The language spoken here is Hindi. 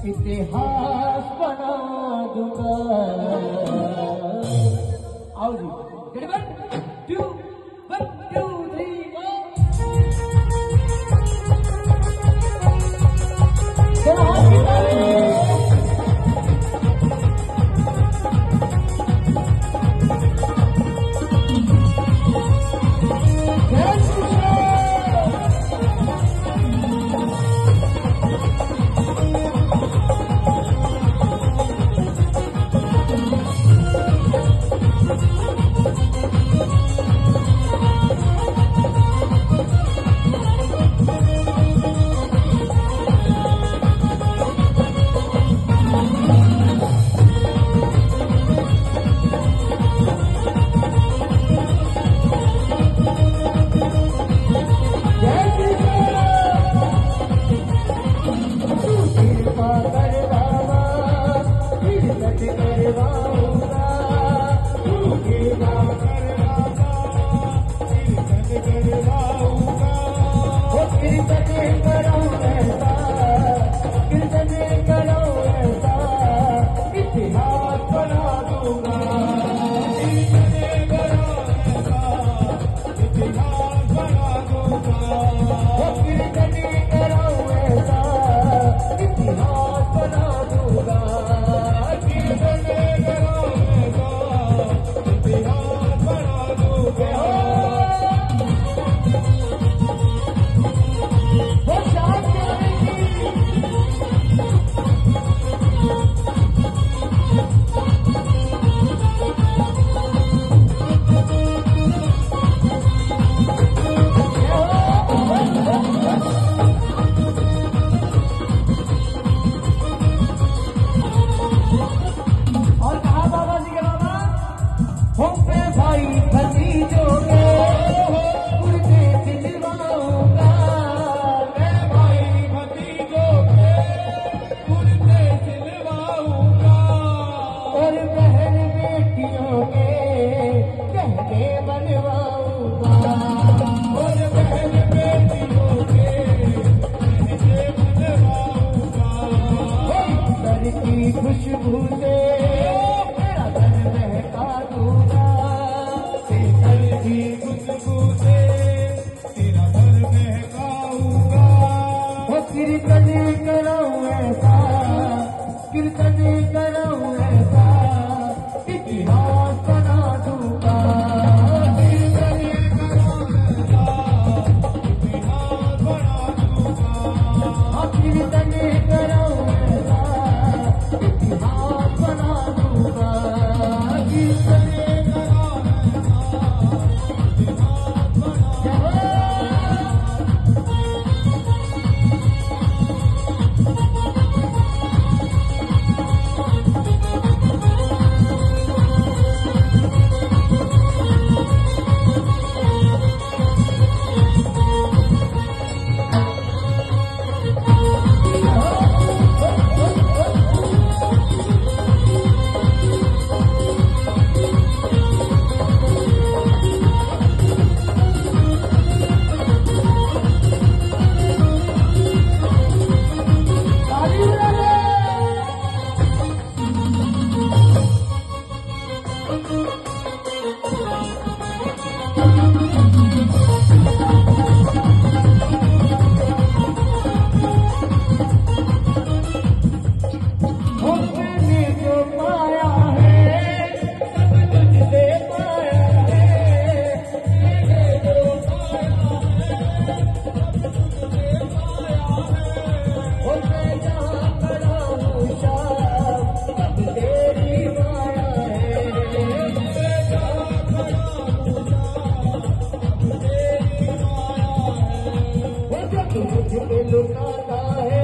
इतिहास बना दूंगा। आओ जी, रेडी 1 2 1 2 3 go। चलो हाथ निकालिए। खुशबू से तेरा घर महका दूंगा, तेरा की खुशबू से तेरा घर महकाऊंगा। वो कीर्तन कराऊं ऐसा, कीर्तन कराऊं ऐसा, इतिहास बना दूंगा। कीर्तन कराऊं ऐसा, इतिहास बना दूंगा। कीर्तन कराऊं ऐसा, इतिहास बना दूंगा। कीर्तन कराऊं ऐसा, इतिहास बना दूंगा। लुटाता है